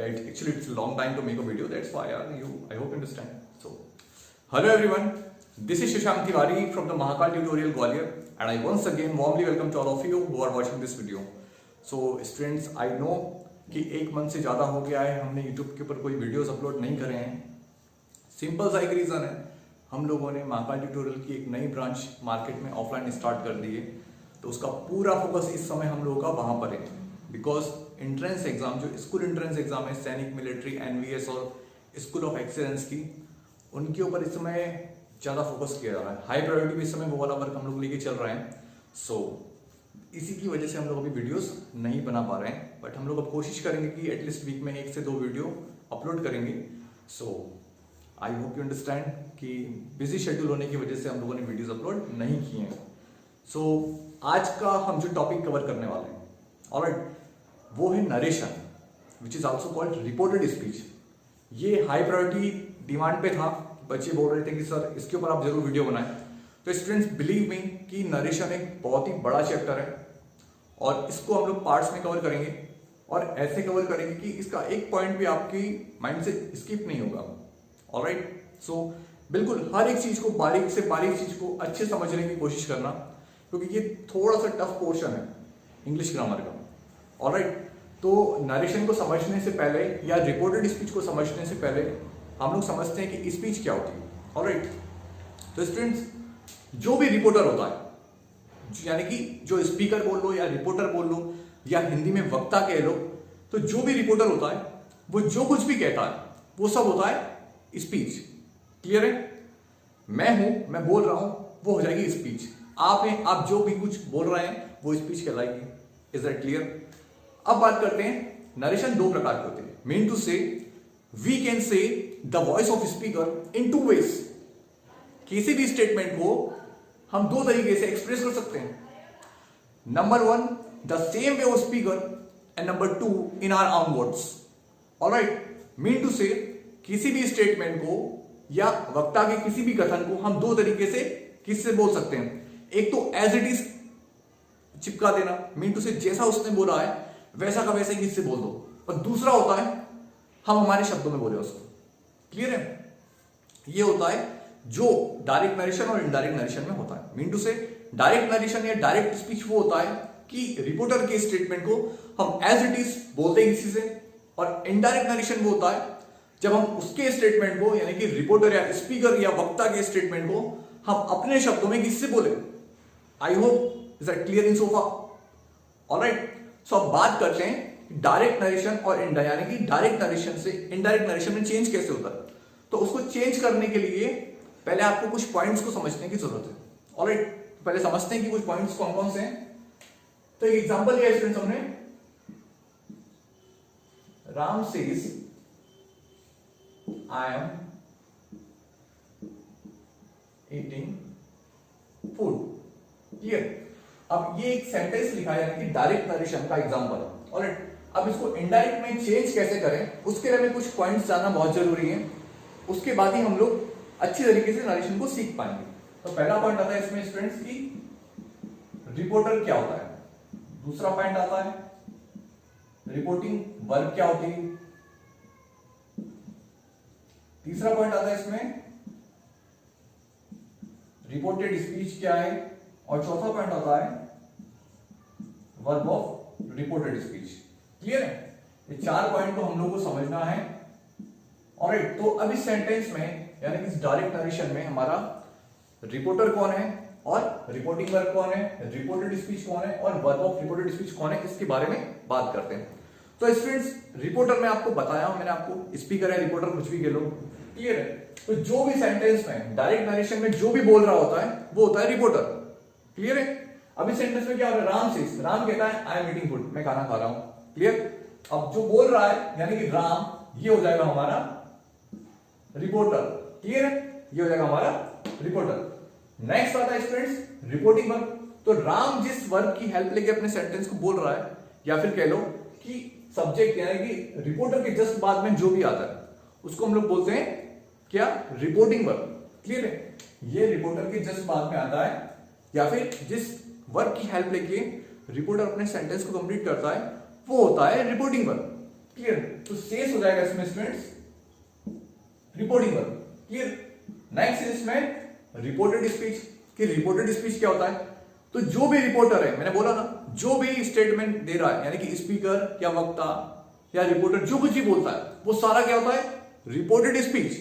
but actually it's a long time to make a video. That's why I hope you understand. So, hello everyone. This is Shashank Tiwari from the Mahakal Tutorial Gwalior, and I once again warmly welcome to all of you who are watching this video. So students, I know कि एक month से ज़्यादा हो गया है हमने YouTube के ऊपर कोई वीडियोस अपलोड नहीं करे हैं. सिंपल सा एक रीज़न है, हम लोगों ने महाकाल ट्यूटोरियल की एक नई ब्रांच मार्केट में ऑफलाइन स्टार्ट कर दी है, तो उसका पूरा फोकस इस समय हम लोगों का वहाँ पर है. बिकॉज एंट्रेंस एग्जाम, जो स्कूल एंट्रेंस एग्जाम है सैनिक, मिलिट्री, NVS और स्कूल ऑफ एक्सीलेंस की, उनके ऊपर इस समय ज़्यादा फोकस किया जा रहा है. हाई प्रायोरिटी में इस समय वो वाला वर्क हम लोग लेके चल रहे हैं. सो इसी की वजह से हम लोग अभी वीडियोस नहीं बना पा रहे हैं, बट हम लोग अब कोशिश करेंगे कि एटलीस्ट वीक में 1 से 2 वीडियो अपलोड करेंगे. सो आई होप यू अंडरस्टैंड कि बिजी शेड्यूल होने की वजह से हम लोगों ने वीडियोस अपलोड नहीं किए हैं. सो आज का हम जो टॉपिक कवर करने वाले हैं, ऑलराइट, वो है narration, which is also called reported speech. ये हाई प्रायोरिटी डिमांड पे था. बच्चे बोल रहे थे कि सर इसके ऊपर आप जरूर वीडियो बनाएं. तो स्टूडेंट्स, बिलीव मी कि नरेशन एक बहुत ही बड़ा चैप्टर है और इसको हम लोग पार्ट्स में कवर करेंगे और ऐसे कवर करेंगे कि इसका एक पॉइंट भी आपकी माइंड से स्किप नहीं होगा. ऑलराइट, सो बिल्कुल हर एक चीज को, बारीक से बारीक चीज को अच्छे समझने की कोशिश करना, क्योंकि ये थोड़ा सा टफ पोर्शन है इंग्लिश ग्रामर का. ऑलराइट, तो नरेशन को समझने से पहले या रिपोर्टेड स्पीच को समझने से पहले हम लोग समझते हैं कि स्पीच क्या होती है. ऑलराइट, तो स्टूडेंट्स, जो भी रिपोर्टर होता है, यानी कि जो स्पीकर बोल लो या रिपोर्टर बोल लो या हिंदी में वक्ता कह लो, तो जो भी रिपोर्टर होता है वो जो कुछ भी कहता है वो सब होता है स्पीच. क्लियर है? मैं हूं, मैं बोल रहा हूं, वो हो जाएगी स्पीच. आप जो भी कुछ बोल रहे हैं वो स्पीच कहलाएगी. Is that clear? अब बात करते हैं, नरेशन 2 प्रकार के होते हैं. Mean to say we can say the voice of speaker in 2 ways. किसी भी स्टेटमेंट को हम 2 तरीके से एक्सप्रेस कर सकते हैं. Number 1, the same way of speaker, and number 2, in our own words. Alright, mean to say किसी भी स्टेटमेंट को या वक्ता के किसी भी कथन को हम 2 तरीके से किससे बोल सकते हैं. एक तो एज इट इज चिपका देना, मीन टू से जैसा उसने बोला है वैसा का वैसा ही किससे बोल दो, और दूसरा होता है हम हमारे शब्दों में बोले उसको. क्लियर है? ये होता है जो डायरेक्ट नरेशन और इनडायरेक्ट नरेशन में होता है. मीन टू से डायरेक्ट नरेशन या डायरेक्ट स्पीच वो होता है कि रिपोर्टर के स्टेटमेंट को हम एज इट इज बोलते हैं किसी से, और इनडायरेक्ट नरेशन वो होता है जब हम उसके स्टेटमेंट को, यानी कि रिपोर्टर या स्पीकर या वक्ता के स्टेटमेंट को हम अपने शब्दों में किससे बोले. I hope is that clear in so far? Alright, so अब बात करते हैं डायरेक्ट नरेशन और इनडायरेक्ट, यानी कि डायरेक्ट नरेशन से इनडायरेक्ट नरेशन में चेंज कैसे होता है. तो उसको चेंज करने के लिए पहले आपको कुछ पॉइंट्स को समझने की जरूरत है. ऑलराइट, पहले समझते हैं कि कुछ पॉइंट्स कौन कौन से हैं. तो एक एग्जांपल लिया स्टूडेंट्स हमने, Ram says I am eating food. Clear? अब ये एक सेंटेंस लिखा है, यानी कि डायरेक्ट नरेशन का एग्जांपल. ऑलराइट, अब इसको इनडायरेक्ट में चेंज कैसे करें, उसके लिए हमें कुछ पॉइंट्स जानना बहुत जरूरी है. उसके बाद ही हम लोग अच्छी तरीके से नरेशन को सीख पाएंगे. तो पहला पॉइंट आता है इसमें स्टूडेंट्स की रिपोर्टर क्या होता है. दूसरा पॉइंट आता है रिपोर्टिंग वर्ब क्या होती है. तीसरा पॉइंट आता है इसमें रिपोर्टेड स्पीच क्या है, और चौथा पॉइंट आता है verb of reported speech. Clear है? ये 4 पॉइंट को हम लोग को समझना है. ऑलराइट, तो अब इस सेंटेंस में, यानी कि इस डायरेक्ट नरेशन में हमारा रिपोर्टर कौन है और रिपोर्टिंग वर्ब कौन है, रिपोर्टेड स्पीच कौन है और वर्ब ऑफ रिपोर्टेड स्पीच कौन है, इसके बारे में बात करते हैं. तो स्टूडेंट्स, रिपोर्टर में आपको बताया हूं मैंने आपको, स्पीकर है, रिपोर्टर, कुछ भी कह लो. क्लियर है? तो जो भी सेंटेंस में डायरेक्ट नरेशन में जो भी बोल रहा होता है वो होता है रिपोर्टर. क्लियर है? अभी सेंटेंस में क्या हो रहा है, राम सेज, राम कहता है आई एम ईटिंग फूड, मैं खाना खा रहा हूं. क्लियर? अब जो बोल रहा है यानी कि राम, ये हो जाएगा हमारा रिपोर्टर. क्लियर है? ये हो जाएगा हमारा रिपोर्टर. नेक्स्ट आता है स्टूडेंट्स रिपोर्टिंग वर्ब. तो राम जिस वर्ब की हेल्प लेके अपने सेंटेंस को बोल रहा है, या फिर कह लो कि सब्जेक्ट, यानी कि रिपोर्टर के जस्ट बाद में जो भी आता है उसको हम लोग बोलते हैं क्या, रिपोर्टिंग वर्ब. क्लियर है? ये रिपोर्टर के जस्ट बाद में आता है, या फिर जिस वर्ब की हेल्प लेके रिपोर्टर अपने सेंटेंस को कंप्लीट करता है वो होता है रिपोर्टिंग वर्ब. क्लियर। तो सेस हो जाएगा इसमें students reporting verb, clear. Next इसमें रिपोर्टेड स्पीच, कि रिपोर्टेड स्पीच क्या होता है, तो जो भी रिपोर्टर है, मैंने बोला ना, जो भी स्टेटमेंट दे रहा है, यानी कि स्पीकर या वक्ता या रिपोर्टर जो कुछ भी बोलता है वो सारा क्या होता है, रिपोर्टेड स्पीच।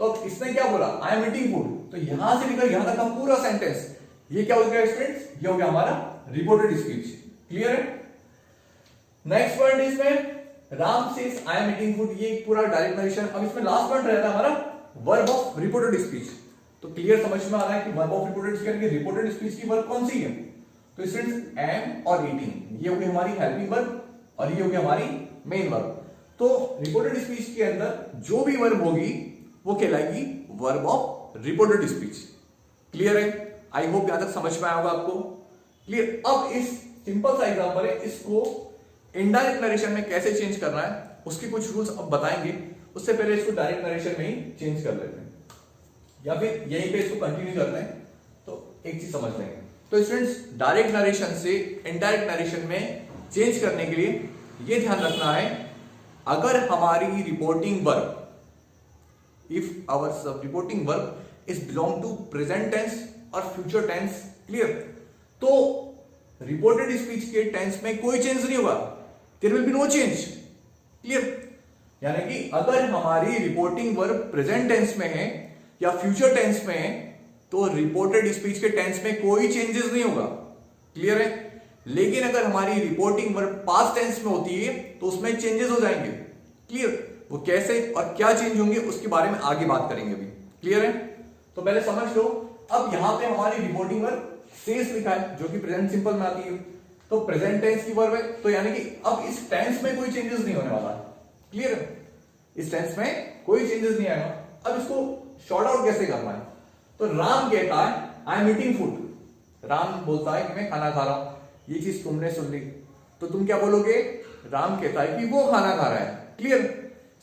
तो इसने क्या बोला, आई एम ईटिंग फूड, तो यहां से लेकर यहां तक का पूरा सेंटेंस ये क्या हो गया स्टूडेंट्स, ये हो गया हमारा रिपोर्टेड स्पीच, क्लियर है। नेक्स्ट पॉइंट इसमें Ram says I am eating food, ये पूरा डायरेक्ट नरेशन। अब इसमें लास्ट पॉइंट रहता है हमारा वर्ब ऑफ रिपोर्टेड स्पीच। तो क्लियर समझ में आ रहा है कि वर्ब ऑफ रिपोर्टेड स्पीच यानी रिपोर्टेड स्पीच की वर्ब कौन सी है, तो स्टूडेंट्स एम और ईटिंग, ये होगी हमारी हेल्पिंग वर्ब और ये होगी हमारी मेन वर्ब। तो रिपोर्टेड स्पीच के अंदर जो भी वर्ब होगी वो कहलाएगी verb of reported speech, clear है। आई होप यहां तक समझ में आया होगा आपको, क्लियर। अब इस सिंपल सा एग्जांपल है, इसको इनडायरेक्ट नरेशन में कैसे चेंज करना है उसके कुछ रूल्स अब बताएंगे, उससे पहले इसको डायरेक्ट नरेशन में ही चेंज कर लेते हैं या फिर यहीं पे इसको कंटिन्यू करते हैं, तो एक चीज समझ लेंगे। तो स्टूडेंट्स डायरेक्ट नरेशन से इनडायरेक्ट नरेशन में चेंज करने के लिए ये ध्यान रखना है, अगर हमारी reporting verb, if our reporting verb is belong to present tense और फ्यूचर टेंस, क्लियर, तो रिपोर्टेड स्पीच के टेंस में कोई चेंज नहीं होगा, there will be no change, clear. यानी कि अगर हमारी रिपोर्टिंग वर्ब प्रेजेंट टेंस में है या फ्यूचर टेंस में है तो रिपोर्टेड स्पीच के टेंस में कोई चेंजेस नहीं होगा, क्लियर है। लेकिन अगर हमारी रिपोर्टिंग वर्ब पास्ट टेंस में होती है तो उसमें चेंजेस हो जाएंगे, क्लियर। वो कैसे और क्या चेंज होंगे उसके बारे में आगे बात करेंगे अभी, क्लियर है। तो पहले समझ लो, अब यहां पे हमारी रिपोर्टिंग वर्ब सेज लिखा है जो कि प्रेजेंट सिंपल में आती है, तो प्रेजेंट टेंस की वर्ब है, तो यानी कि अब इस टेंस में कोई चेंजेस नहीं होने वाला, क्लियर है। इस टेंस में कोई चेंजेस नहीं आएगा। अब इसको शॉर्ट आउट कैसे करना है, तो राम कहता है I am eating food, Ram बोलता है कि मैं खाना खा रहा हूं, ये चीज तुमने सुन ली, तो तुम क्या बोलोगे, राम कहता है कि वो खाना खा रहा है, क्लियर,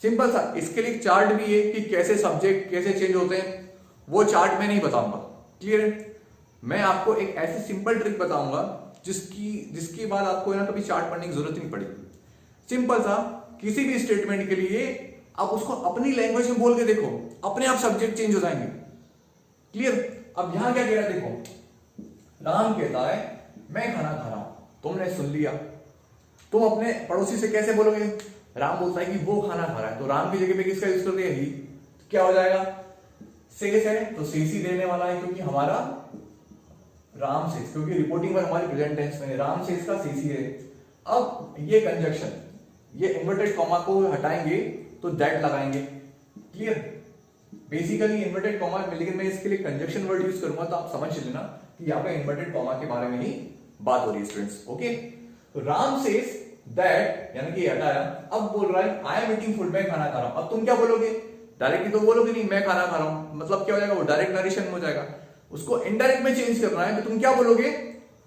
सिंपल सा। इसके लिए चार्ट भी है कि कैसे सब्जेक्ट कैसे चेंज होते हैं, वो चार्ट मैं नहीं बताऊंगा, क्लियर है। मैं आपको एक ऐसी सिंपल ट्रिक बताऊंगा जिसके बाद आपको ना कभी चार्ट पढ़ने की जरूरत नहीं पड़ेगी। सिंपल सा, किसी भी स्टेटमेंट के लिए आप उसको अपनी लैंग्वेज में बोल के देखो, अपने आप सब्जेक्ट चेंज हो जाएंगे, क्लियर। अब यहां क्या कह रहा है देखो, राम कहता है मैं खाना खा रहा हूं, तुमने सुन लिया, तुम अपने पड़ोसी से कैसे बोलोगे, राम बोलता है कि वो खाना खा रहा है, तो राम की जगह पे किसका यूज कर दिया, ही, क्या हो जाएगा, सेस है, तो सेस ही देने वाला है क्योंकि हमारा राम सेस, क्योंकि रिपोर्टिंग पर हमारी प्रेजेंट टेंस में राम सेस का सेस ही है। अब ये कंजक्शन, ये इन्वर्टेड कॉमा को हटाएंगे तो दैट लगाएंगे, क्लियर। बेसिकली इन्वर्टेड कॉमा, लेकिन मैं इसके लिए कंजक्शन वर्ड यूज करूंगा तो आप समझ लेना कि यहाँ पे इन्वर्टेड कॉमा के बारे में ही बात हो रही है स्टूडेंट्स, ओके। तो राम सेस दैट, यानी कि हटाया, अब बोल रहा है आई एम ईटिंग फूड, मैं खाना खा रहा हूं। अब तुम क्या बोलोगे, डायरेक्टली तो बोलोगे नहीं मैं खाना खा रहा हूं, मतलब क्या हो जाएगा, वो डायरेक्ट नरेशन में हो जाएगा। उसको इनडायरेक्ट में चेंज करना है, तो तुम क्या बोलोगे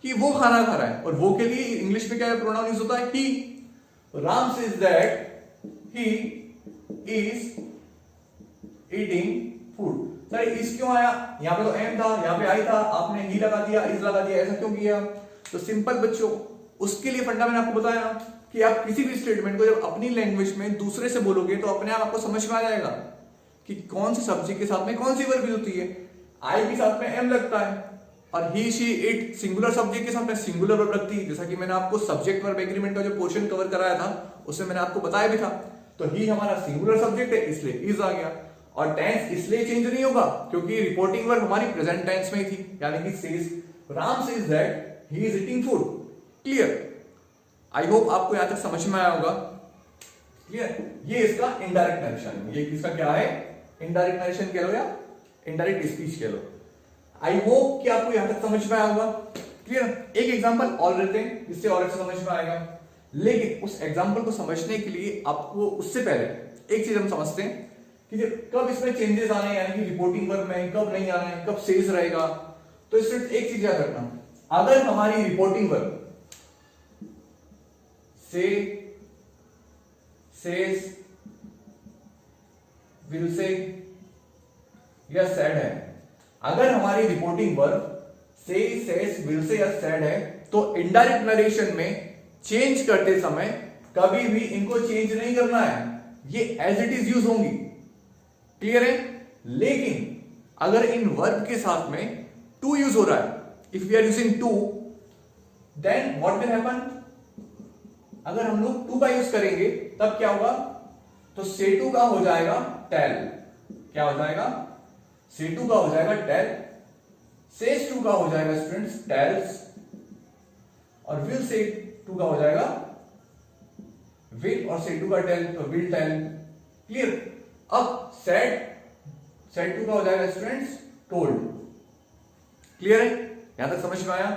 कि वो खाना खा रहा है, और वो के लिए इंग्लिश में क्या प्रोनाउन यूज होता है, he. Ram says that he is eating food. Sir is क्यों आया, यहाँ पे तो एम था, यहाँ पे आई था, आपने ही लगा दिया, इज लगा दिया, ऐसा क्यों किया। तो सिंपल बच्चों, उसके लिए फंडा मैंने आपको बताया कि आप किसी भी स्टेटमेंट को जब अपनी लैंग्वेज में दूसरे से बोलोगे तो अपने आप आपको समझ में आ जाएगा कि कौन से सब्जेक्ट के साथ में कौन सी वर्ब यूज होती है। आई के साथ में एम लगता है और ही शी इट सिंगुलर सब्जेक्ट के साथ में सिंगुलर वर्ब लगती है, जैसा कि मैंने आपको सब्जेक्ट वर्ब एग्रीमेंट का जो पोर्शन कवर कराया था उसमें मैंने आपको बताया भी था। तो ही हमारा सिंगुलर सब्जेक्ट है इसलिए इज आ गया, और टेंस इसलिए चेंज नहीं होगा क्योंकि रिपोर्टिंग वर्ब हमारी प्रेजेंट टेंस में ही थी, यानी कि says, Ram says that he is eating food, clear. I hope आपको यहां तक समझ में आया होगा, क्लियर। ये इसका इनडायरेक्ट नरेशन है, ये इसका क्या है, इनडायरेक्ट नरेशन कह लो या इनडायरेक्ट स्पीच कह लो। आई होप कि आपको यहां तक समझ में आया होगा, क्लियर। एक एग्जांपल और लेते हैं जिससे और अच्छा समझ में आएगा, लेकिन उस एग्जांपल को समझने के लिए आपको उससे पहले एक चीज हम समझते हैं कि कब इसमें चेंजेस आने, यानी कि रिपोर्टिंग वर्ब में कब नहीं आना है, कब सेज रहेगा। तो इसमें एक चीज याद रखना, अगर हमारी रिपोर्टिंग वर्ब से, सेज, विल से या सेड है, अगर हमारी रिपोर्टिंग वर्ब से, सेज, विल से या सेड है तो इनडायरेक्ट नरेशन में चेंज करते समय कभी भी इनको चेंज नहीं करना है, ये एज इट इज यूज होंगी। क्लियर है? लेकिन अगर इन वर्ब के साथ में टू यूज हो रहा है, if we are using to, then what will happen, अगर हम लोग टू का यूज करेंगे तब क्या होगा, तो से टू का हो जाएगा टेल। क्या हो जाएगा? से टू का हो जाएगा टेल, सेज टू का हो जाएगा स्टूडेंट्स टेल्स, और विल से टू का हो जाएगा विल, और से टू का टेल तो विल टेल। क्लियर? अब सेड टू का हो जाएगा स्टूडेंट्स टोल्ड। क्लियर है? यहां तक समझ में आया?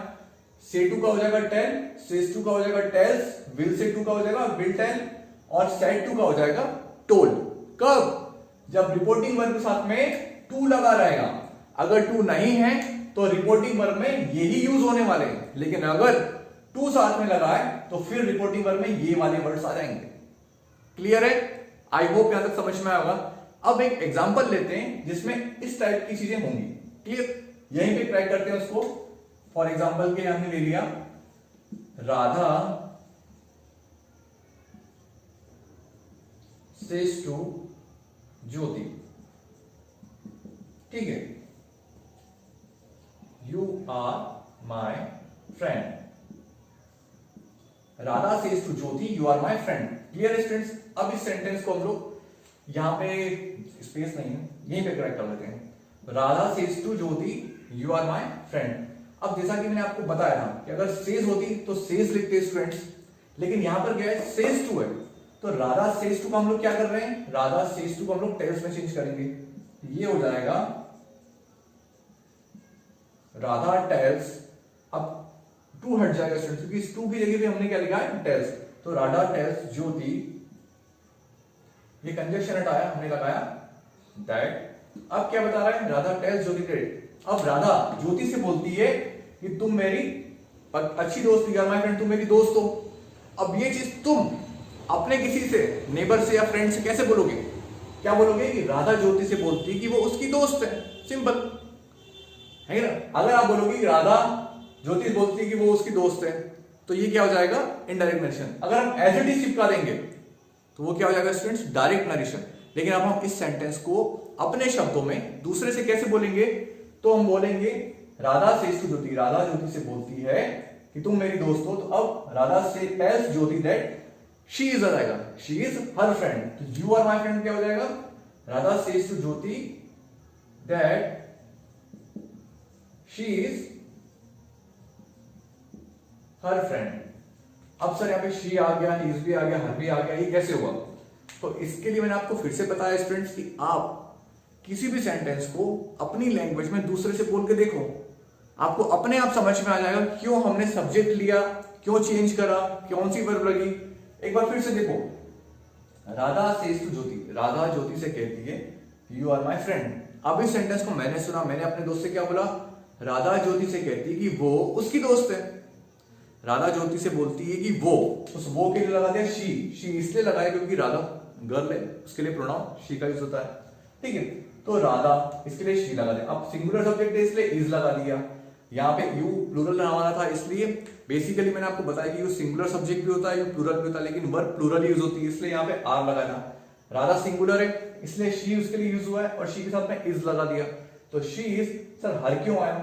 से टू का हो जाएगा टेल, सेज टू का हो जाएगा टेल्स, विल से टू का हो जाएगा विल टेल, और सेड टू का हो जाएगा टोल्ड। कब? जब रिपोर्टिंग वर्ब के साथ में टू लगा रहेगा। अगर टू नहीं है तो रिपोर्टिंग वर्ब में यही यूज होने वाले हैं, लेकिन अगर टू साथ में लगा है तो फिर रिपोर्टिंग वर्ब में ये वाले वर्ड्स आ जाएंगे। क्लियर है? आई होप यहां तक समझ में आया होगा। अब एक एग्जांपल लेते हैं जिसमें इस टाइप की चीजें होंगी। क्लियर? यहीं पे ट्राई करते हैं उसको। फॉर एग्जांपल के हमने ले लिया राधा सेज टू ज्योति। ठीक है, you are my friend. Radha says to Jyoti you are my friend. Clear है स्टूडेंट्स? अब इस सेंटेंस को हम लोग यहां पे स्पेस नहीं है, यहीं पे करेक्ट कर लेते हैं। Radha says to Jyoti you are my friend. अब जैसा कि मैंने आपको बताया था कि अगर सेज होती तो सेज लिखते स्टूडेंट्स, लेकिन यहां पर क्या है, सेज टू है, तो राधा सेज टू को हम लोग क्या कर रहे हैं, राधा सेज टू को हम लोग टेल्स में चेंज करेंगे। ये हो जाएगा राधा टेल्स। अब टू हट जाएगा स्टूडेंट्स, क्योंकि इस टू की जगह पे हमने क्या लिखा है, टेल्स। तो राधा टेल्स ज्योति, ये कंजक्शन हटाया, हमने लगाया दैट। अब क्या बता रहा है, राधा टेल्स ज्योति दैट। अब राधा ज्योति से बोलती है कि तुम मेरी अच्छी दोस्त, यू आर माय फ्रेंड, तुम मेरी दोस्त हो। अब ये चीज तुम अपने किसी से, नेबर से या फ्रेंड से कैसे बोलोगे? क्या बोलोगे कि राधा ज्योति से बोलती कि वो उसकी दोस्त है। सिंपल है ना? अगर आप बोलोगे कि राधा ज्योति बोलती कि वो उसकी दोस्त है, तो ये क्या हो जाएगा, इनडायरेक्ट नरेशन। अगर हम एज इट इज चिपका देंगे तो वो क्या हो जाएगा स्टूडेंट्स, डायरेक्ट नरेशन। लेकिन अब हम इस सेंटेंस को अपने शब्दों में दूसरे से कैसे बोलेंगे, तो हम बोलेंगे राधा सेज टू ज्योति, राधा ज्योति से बोलती है कि तुम मेरी दोस्त हो। तो अब राधा से tells Jyoti that she is आ जाएगा, शी इज हर फ्रेंड। तो यू आर माई फ्रेंड क्या हो जाएगा, Radha says to Jyoti that she is her friend. अब सर यहाँ पे शी आ गया, इज भी आ गया, हर भी आ गया, ये कैसे हुआ? तो इसके लिए मैंने आपको फिर से बताया स्टूडेंट्स कि आप किसी भी सेंटेंस को अपनी लैंग्वेज में दूसरे से बोल के देखो, आपको अपने आप समझ में आ जाएगा क्यों हमने सब्जेक्ट लिया, क्यों चेंज करा, कौन सी वर्ब लगी। एक बार फिर से देखो, राधा सेज टू ज्योति, राधा ज्योति से कहती है यू आर माई फ्रेंड। अब इस सेंटेंस को मैंने सुना, मैंने अपने दोस्त से क्या बोला, राधा ज्योति से कहती है कि वो उसकी दोस्त है। राधा ज्योति से बोलती है कि वो, उस वो के लिए लगा दिया शी इसलिए लगाया क्योंकि राधा गर्ल है, उसके लिए प्रोनाउन शी का यूज होता है। ठीक है, तो राधा इसके लिए शी लगा दिया। अब सिंगुलर सब्जेक्ट है इसलिए इज लगा दिया। यहाँ पे यू प्लूरल हमारा था, इसलिए बेसिकली मैंने आपको बताया कि यू सिंगुलर सब्जेक्ट भी होता है, यू प्लूरल भी होता है, लेकिन वर्ब प्लूरल यूज होती है, इसलिए यहाँ पे आर लगाना। राधा सिंगुलर है इसलिए शी उसके लिए यूज हुआ है, और शी के साथ में इज लगा दिया। तो शी इज, सर हर क्यों आया,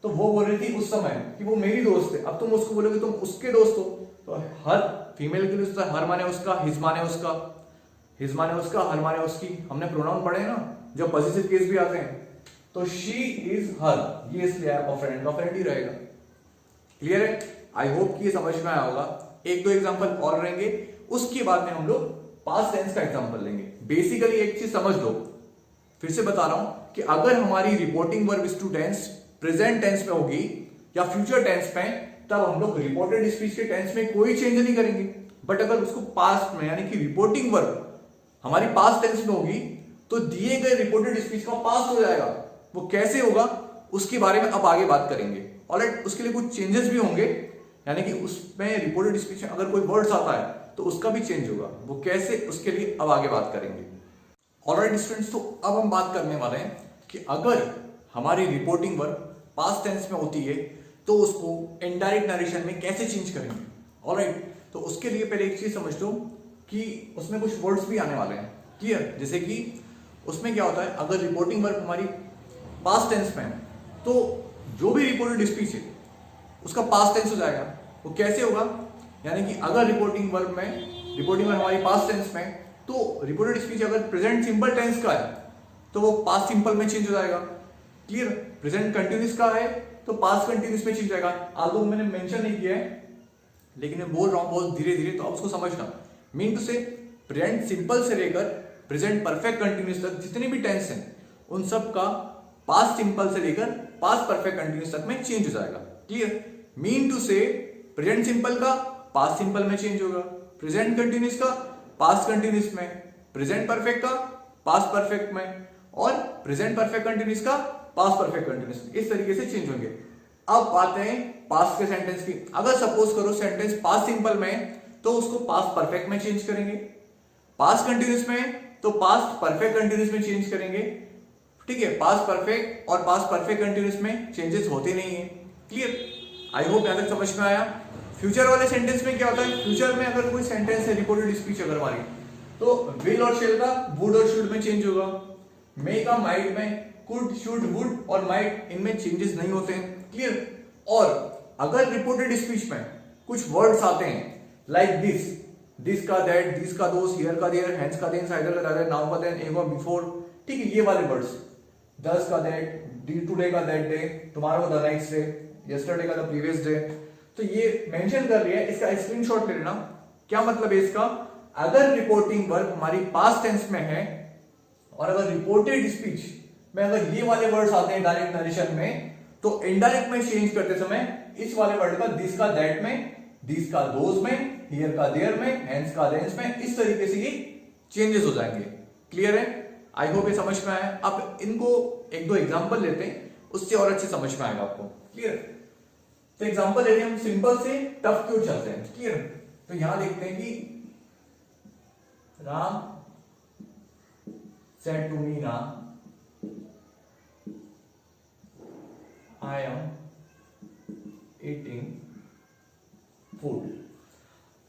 तो वो बोल रही थी उस समय कि वो मेरी दोस्त है। अब तुम उसको बोलोगे तुम उसके दोस्त हो, तो हर फीमेल के लिए हर माने उसका, हिज माने उसका, हिज माने उसका, हर माने उसकी। हमने प्रोनाउन पढ़े ना, जब पॉजिटिव केस भी आते हैं। तो शी इज हर, ये इसलिए आया, और फ्रेंड का फ्रेंड ही रहेगा। क्लियर है? आई होप कि ये समझ में आया होगा। एक दो एग्जांपल और रहेंगे, उसके बाद में हम लोग पास्ट टेंस का एग्जांपल लेंगे। बेसिकली एक चीज समझ लो, फिर से बता रहा हूं कि अगर हमारी reporting verb is to tense present tense में होगी या फ्यूचर टेंस में, तब हम लोग रिपोर्टेड स्पीच के टेंस में कोई चेंज नहीं करेंगे। बट अगर उसको पास्ट में, यानी कि रिपोर्टिंग वर्ब हमारी पास्ट टेंस में होगी, तो दिए गए रिपोर्टेड स्पीच का पास्ट हो जाएगा। वो कैसे होगा उसके बारे में अब आगे बात करेंगे। ऑलराइट, उसके लिए कुछ चेंजेस भी होंगे, यानी कि उसमें रिपोर्टेड स्पीच में अगर कोई वर्ड्स आता है तो उसका भी चेंज होगा। वो कैसे, उसके लिए अब आगे बात करेंगे। ऑलराइट स्टूडेंट्स, तो अब हम बात करने वाले हैं कि अगर हमारी रिपोर्टिंग वर्ब पास्ट टेंस में होती है तो उसको इनडायरेक्ट नरेशन में कैसे चेंज करेंगे। ऑलराइट, तो उसके लिए पहले एक चीज समझ लो कि उसमें कुछ वर्ड्स भी आने वाले हैं। क्लियर? जैसे कि उसमें क्या होता है, अगर रिपोर्टिंग वर्ब हमारी पास्ट टेंस में है तो जो भी रिपोर्टेड स्पीच है उसका पास्ट टेंस हो जाएगा। वो कैसे होगा? यानी कि अगर रिपोर्टिंग वर्ब हमारी पास्ट टेंस में, तो रिपोर्टेड स्पीच अगर प्रेजेंट सिंपल टेंस का है तो वो पास्ट सिंपल में चेंज हो जाएगा। क्लियर? प्रेजेंट कंटिन्यूस का है तो पास्ट कंटिन्यूस में चेंज हो जाएगा। आल्दो मैंने मेंशन नहीं किया है लेकिन मैं बोल रहा हूं बहुत धीरे धीरे, तो आप उसको समझना। मीन टू से प्रेजेंट सिंपल से लेकर प्रेजेंट परफेक्ट कंटिन्यूस तक जितने भी टेंस हैं उन सब का पास्ट सिंपल से लेकर पास्ट परफेक्ट कंटिन्यूस तक में चेंज हो जाएगा। क्लियर? मीन टू से प्रेजेंट सिंपल का पास्ट सिंपल में चेंज होगा, प्रेजेंट कंटिन्यूस का पास्ट कंटिन्यूस में, प्रेजेंट परफेक्ट का पास्ट परफेक्ट में, और प्रेजेंट परफेक्ट कंटिन्यूस का पास्ट परफेक्ट कंटिन्यूस में। इस तरीके से चेंज होंगे। अब बात है पास्ट के सेंटेंस की। अगर सपोज करो सेंटेंस पास्ट सिंपल में तो उसको पास्ट परफेक्ट में चेंज करेंगे, पास्ट कंटिन्यूस में तो पास्ट परफेक्ट कंटिन्यूस में चेंज करेंगे। ठीक है? पास्ट परफेक्ट और पास्ट परफेक्ट कंटिन्यूस में चेंजेस होते नहीं है। क्लियर? आई होप यहां तक समझ में आया। फ्यूचर वाले सेंटेंस में क्या होता है, फ्यूचर में अगर कोई सेंटेंस है रिपोर्टेड स्पीच अगर हमारी, तो विल और शेल का वुड और शुड में चेंज होगा, मे का माइट में, कुड शुड वुड और माइट इनमें चेंजेस नहीं होते हैं। क्लियर? और अगर रिपोर्टेड स्पीच में कुछ वर्ड्स आते हैं लाइक दिस का दैट, दिस का दोस, हियर का देयर, हेंस का देन, साइडर का दैट, नाउ का देन, एगो बिफोर। ठीक है? ये वाले वर्ड्स, दस का दैट, टुडे का that day, tomorrow the next day, yesterday का द प्रीवियस डे। तो ये मेंशन कर लिया है, इसका स्क्रीनशॉट ले लेना। क्या मतलब है इसका? अगर रिपोर्टिंग वर्ब हमारी पास्ट टेंस में है और अगर रिपोर्टेड स्पीच में अगर ये वाले वर्ड्स आते हैं डायरेक्ट नरेशन में, तो इनडायरेक्ट में चेंज करते समय इस वाले वर्ड का दिस का दैट में, दिस का दोज में, हियर का देयर में, हेंस का देंस में, इस तरीके से ये चेंजेस हो जाएंगे। क्लियर है? आई होप ये समझ में आया। अब इनको एक दो एग्जांपल लेते हैं, उससे और अच्छे समझ में आएगा आपको। क्लियर? तो एग्जांपल लेते हैं हम, सिंपल से टफ क्यों चलते हैं। क्लियर? तो यहां देखते हैं कि Ram said to Meena, I am eating food.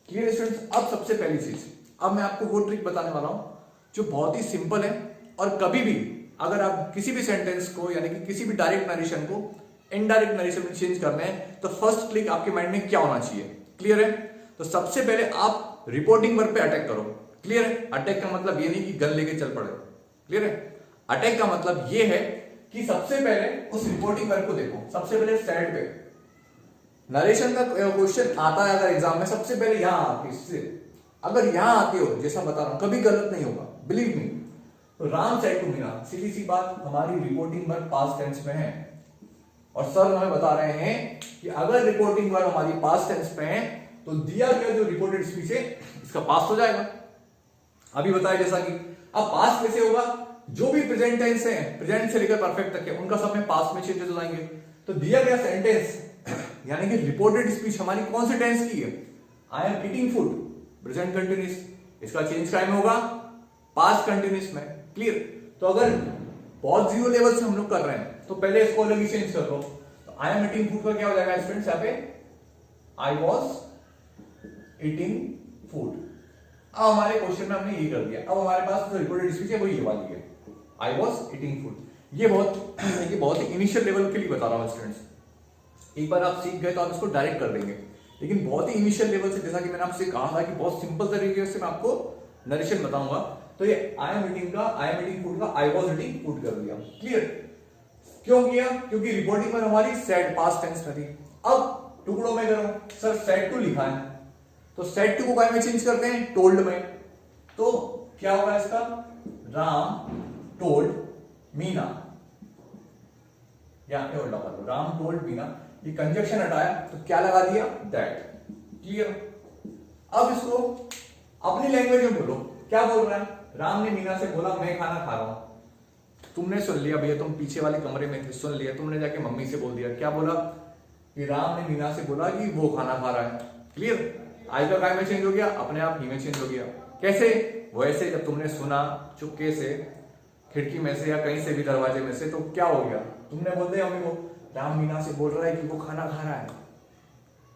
Clear students? अब सबसे पहली चीज, अब मैं आपको वो ट्रिक बताने वाला हूं जो बहुत ही सिंपल है, और कभी भी अगर आप किसी भी सेंटेंस को यानी कि किसी भी डायरेक्ट नरेशन को इनडायरेक्ट नरेशन में चेंज करना है तो फर्स्ट क्लिक आपके माइंड में क्या होना चाहिए। क्लियर है? तो सबसे पहले आप रिपोर्टिंग वर्ब पे अटैक करो। क्लियर है? अटैक का मतलब ये नहीं कि गन लेके चल पड़े। क्लियर है? अटैक का मतलब ये है कि सबसे पहले उस रिपोर्टिंग वर्ब को देखो। सबसे पहले सेड पे नरेशन का क्वेश्चन आता है अगर एग्जाम में, सबसे पहले यहां आती, अगर यहां आते हो जैसा बता रहा हूं कभी गलत नहीं होगा, बिलीव मी। तो राम सेड टू मीना, सीधी सी बात, हमारी रिपोर्टिंग वर्ब पास्ट टेंस में है और सर हमें बता रहे हैं कि अगर रिपोर्टिंग वर्ब हमारी पास्ट टेंस में है तो दिया गया जो रिपोर्टेड स्पीच है इसका पास्ट हो जाएगा। अभी बताया जैसा कि अब पास्ट कैसे होगा, जो भी प्रेजेंट टेंस है, प्रेजेंट से लेकर परफेक्ट तक है, उनका सब में पास्ट में चेंजेस हो जाएंगे। तो दिया गया सेंटेंस यानी कि रिपोर्टेड स्पीच हमारी कौन से टेंस की है, I am eating food, present continuous, इसका चेंज टाइम होगा पास्ट कंटिन्यूस में। क्लियर? तो अगर बहुत जीरो लेवल से हम लोग कर रहे हैं तो पहले इसको अलग ही चेंज कर लो। तो आई एम ईटिंग फूड का क्या हो जाएगा स्टूडेंट्स, यहाँ पे आई वॉज ईटिंग फूड। अब हमारे क्वेश्चन में हमने ये कर दिया। अब हमारे पास जो रिपोर्टेड स्पीच है वो ये वाली है, आई वॉज ईटिंग फूड। ये बहुत ही इनिशियल लेवल के लिए बता रहा हूँ स्टूडेंट्स। एक बार आप सीख गए तो आप इसको डायरेक्ट कर देंगे, लेकिन बहुत ही इनिशियल लेवल से, जैसा कि मैंने आपसे कहा था कि बहुत सिंपल तरीके से मैं आपको नरेशन बताऊंगा। तो ये आई एम ईटिंग का, आई एम ईटिंग फूड का आई वॉज ईटिंग फूड कर दिया। क्लियर? क्यों किया? क्योंकि रिपोर्टिंग पर हमारी सेड पास्ट टेंस में थी। अब टुकड़ों में करो, सर सेड टू लिखा है तो सेड टू को काय में चेंज करते हैं, टोल्ड में। तो क्या होगा इसका, राम टोल्ड मीना, या उल्टा कर दो, राम टोल्ड मीना। ये कंजक्शन हटाया तो क्या लगा दिया, दैट। क्लियर? अब इसको अपनी लैंग्वेज में बोलो। क्या बोल रहा है, राम ने मीना से बोला मैं खाना खा रहा हूं। तुमने सुन लिया भैया, तुम पीछे वाले कमरे में थे, सुन लिया, तुमने जाके मम्मी से बोल दिया। क्या बोला कि राम ने मीना से बोला कि वो खाना खा रहा है। क्लियर? आई का काय में चेंज हो गया, अपने आप ही में चेंज हो गया। कैसे? वैसे जब तुमने सुना चुपके से खिड़की में से या कहीं से भी दरवाजे में से, तो क्या हो गया, तुमने बोल दिया मम्मी को राम मीना से बोल रहा है कि वो खाना खा रहा है।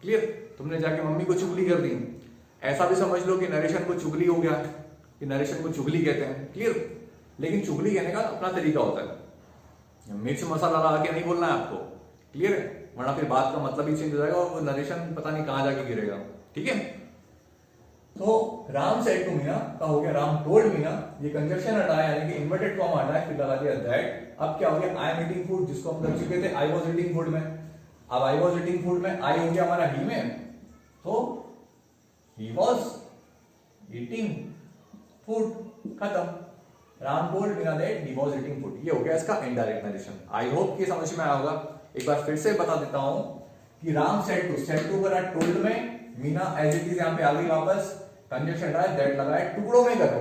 क्लियर? तुमने जाके मम्मी को चुगली कर दी। ऐसा भी समझ लो कि नरेशन को चुगली हो गया, कि नरेशन को चुगली कहते हैं, क्लियर। लेकिन चुगली कहने का अपना तरीका होता है, मिर्च मसाला लगा के नहीं बोलना है आपको, क्लियर है, वरना फिर बात का मतलब ही चेंज हो जाएगा और वो नरेशन पता नहीं कहां जाके गिरेगा, ठीक है। तो राम सेड टू मीना का हो गया राम टोल्ड मीना, ये कंजक्शन हटाया यानी कि इन्वर्टेड कॉमा हटाया, फिर लगा दिया दैट। अब क्या हो गया, आई एम ईटिंग फूड, जिसको हम कर चुके थे आई वाज ईटिंग फूड में। अब आई वाज ईटिंग फूड में आई हो गया हमारा ही में, तो ही वाज ईटिंग फूड, खत्म। Ram told Meena that he was eating food, ये हो गया इसका इनडायरेक्ट नरेशन। आई होप कि समझ में आया होगा। एक बार फिर से बता देता हूं कि राम सेड टू करा टोल्ड में, मीना एज इट इज यहां पे आ गई वापस, कंजक्शन हटाया दैट लगाया, टुकड़ों में करो,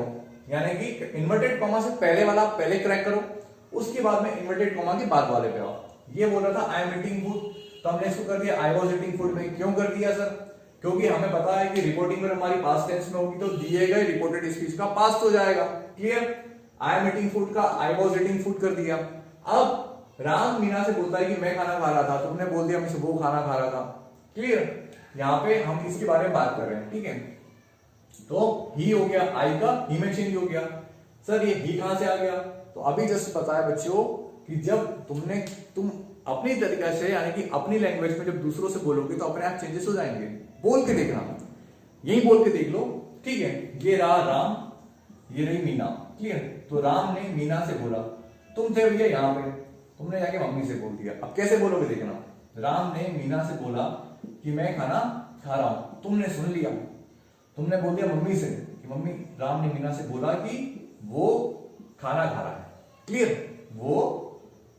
यानी कि इन्वर्टेड कॉमा से पहले वाला पहले क्रैक करो, उसके बाद में इन्वर्टेड कॉमा के बाद वाले पे आओ। ये बोल रहा था आई एम ईटिंग फूड, तो हमने इसको कर दिया आई वाज ईटिंग फूड में। क्यों कर दिया सर? क्योंकि हमें पता है कि रिपोर्टिंग में हमारी पास्ट टेंस में होगी तो दिए गए रिपोर्टेड स्पीच का पास्ट हो जाएगा, clear. I am eating food का आई वाज ईटिंग फूड कर दिया। अब राम मीना से बोलता है कि मैं खाना खा रहा था, तुमने बोल दिया मैं वो खाना खा रहा था, क्लियर। यहाँ पे हम इसके बारे में बात कर रहे हैं, ठीक है। तो ही हो गया आई का ही में चेंज हो गया। सर ये ही कहां से आ गया? तो अभी जस्ट पता है बच्चों कि जब तुम अपनी तरीके से यानी कि अपनी लैंग्वेज में जब दूसरों से बोलोगे तो अपने आप चेंजेस हो जाएंगे। बोल के देखना, यही बोल के देख लो, ठीक है। ये रहा राम, ये रही मीना, क्लियर। तो राम ने मीना से बोला, तुम थे भैया यहाँ पे, तुमने जाके मम्मी से बोल दिया। अब कैसे बोलोगे देखना, राम ने मीना से बोला कि मैं खाना खा रहा हूं, तुमने सुन लिया, तुमने बोल दिया मम्मी से कि मम्मी, राम ने मीना से बोला कि वो खाना खा रहा है, क्लियर, वो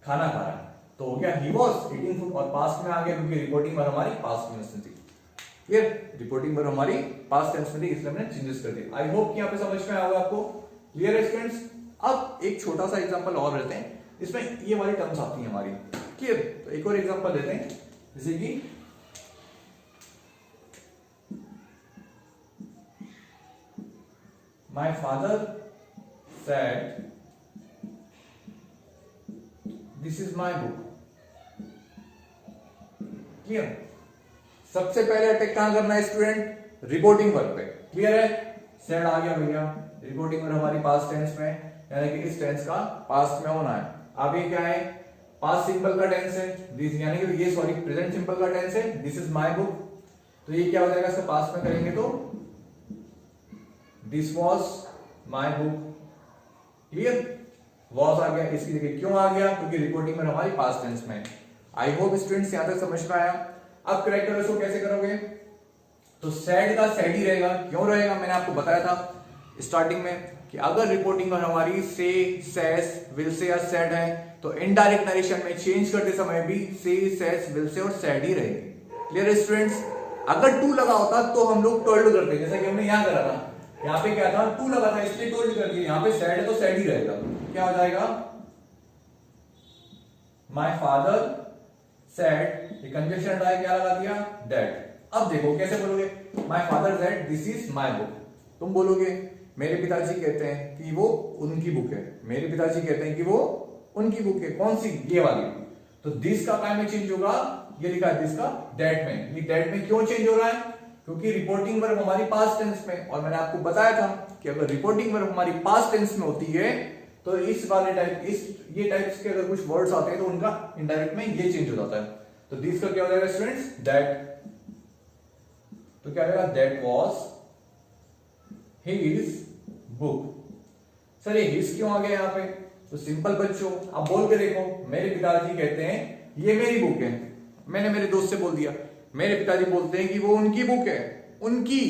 खाना खा रहा है। तो हो गया ही वाज ईटिंग फूड, और पास्ट में आ गया क्योंकि रिपोर्टिंग पर हमारी पास्ट टेंस में थी, क्लियर। रिपोर्टिंग पर हमारी पास्ट टेंस में थी, इसलिए हमने चेंजेस कर दिए। आई होप कि यहाँ पे समझ में आएगा आपको, क्लियर है स्टूडेंट्स। अब एक छोटा सा एग्जांपल और लेते हैं, इसमें ये वाली टर्म्स आती हैं हमारी, क्लियर। तो एक और एग्जांपल लेते हैं, जैसे कि My father said, "This is my book." Clear. सबसे पहले अटैक कहां करना है स्टूडेंट? रिपोर्टिंग वर्ब पे, क्लियर है। सेड आ गया भैया, रिपोर्टिंग वर्ब हमारी पास्ट टेंस में, यानी कि इस टेंस का पास्ट में होना है। अब ये क्या है? पास्ट सिंपल का टेंस है, दिस यानी कि ये सॉरी प्रेजेंट सिंपल का टेंस है, दिस इज माय बुक। तो ये क्या हो जाएगा? इसका पास्ट में करेंगे तो this was my book, clear. Was आ गया, इसकी जगह क्यों आ गया? क्योंकि रिपोर्टिंग में हमारी पास्ट टेंस में। आई होप स्टूडेंट्स यहां तक समझ में आया। अब करेक्ट करो, इसको कैसे करोगे? तो सैड का सैड ही रहेगा। क्यों रहेगा? मैंने आपको बताया था स्टार्टिंग में कि अगर रिपोर्टिंग में हमारी से, सेस, विल से या सैड है तो इनडायरेक्ट नरेशन में चेंज करते समय भी से, सेस, विल से और सैड ही रहेगी, क्लियर स्टूडेंट्स। अगर टू लगा होता तो हम लोग टोल्ड करते, जैसा कि हमने यहां करा था। यहाँ पे क्या था? टू लगा था इसलिए टोल्ड कर दिया। यहाँ पे सैड है तो सैड ही रहेगा। क्या हो जाएगा? माय फादर सैड, ये कंजक्शन हटाया, क्या लगा दिया? दैट। अब देखो कैसे बोलोगे? My father sad this is my book. तुम बोलोगे मेरे पिताजी कहते हैं कि वो उनकी बुक है, मेरे पिताजी कहते हैं कि वो उनकी बुक है। कौन सी? ये वाली। तो दिस का टाइम में चेंज होगा, ये लिखा है दिस का दैट में। ये दैट में क्यों चेंज हो रहा है? क्योंकि रिपोर्टिंग वर्ब हमारी पास्ट टेंस में, और मैंने आपको बताया था कि अगर रिपोर्टिंग वर्ब हमारी पास्ट टेंस में होती है तो इस वाले टाइप ये टाइप्स के अगर कुछ वर्ड्स आते हैं तो उनका इनडायरेक्ट में ये चेंज हो जाता है। तो दिस का क्या हो जाएगा स्टूडेंट्स? दैट। तो क्या रहेगा? That was his book. Sir ये हिज क्यों आ गया यहाँ पे? तो सिंपल बच्चों, आप बोल के देखो, मेरे पिताजी कहते हैं ये मेरी बुक है। मैंने मेरे दोस्त से बोल दिया, मेरे पिताजी बोलते हैं कि वो उनकी बुक है। उनकी,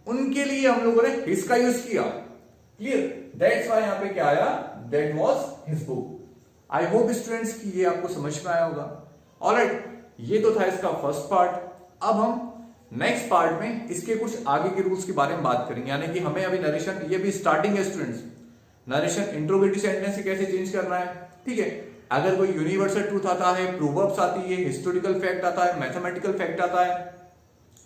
उनके लिए हम लोगों ने हिज का यूज किया, क्लियर। दैट्स व्हाई यहां पे क्या आया? That was his book. I hope students कि ये आपको समझ में आया होगा। ऑलराइट, ये तो था इसका फर्स्ट पार्ट। अब हम नेक्स्ट पार्ट में इसके कुछ आगे के रूल्स के बारे में बात करेंगे, यानी कि हमें अभी नरेशन, ये भी स्टार्टिंग है स्टूडेंट्स, नरेशन इंट्रोगेटिव सेंटेंस से कैसे चेंज करना है, ठीक है। अगर कोई यूनिवर्सल ट्रूथ आता है, प्रोवर्ब्स आती है, हिस्टोरिकल फैक्ट आता है, मैथमेटिकल फैक्ट आता है,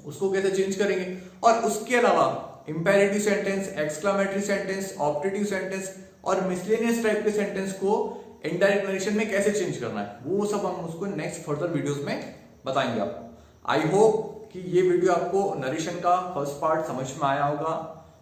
उसको कैसे चेंज करेंगे। और उसके अलावा imperative sentence, exclamatory sentence, optative sentence और मिसलेनियस टाइप के सेंटेंस को इनडायरेक्ट नरेशन में कैसे चेंज करना है, वो सब हम उसको नेक्स्ट फर्दर वीडियोस में बताएंगे आपको। आई होप कि ये वीडियो आपको नरेशन का फर्स्ट पार्ट समझ में आया होगा,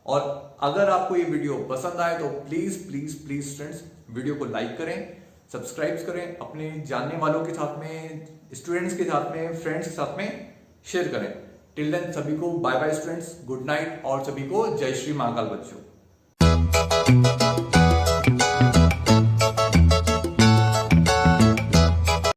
और अगर आपको ये वीडियो पसंद आए तो please please please friends video को लाइक करें, सब्सक्राइब करें, अपने जानने वालों के साथ में, स्टूडेंट्स के साथ में, फ्रेंड्स के साथ में शेयर करें। टिल देन सभी को bye bye students, good night, और सभी को जय श्री महाकाल बच्चों।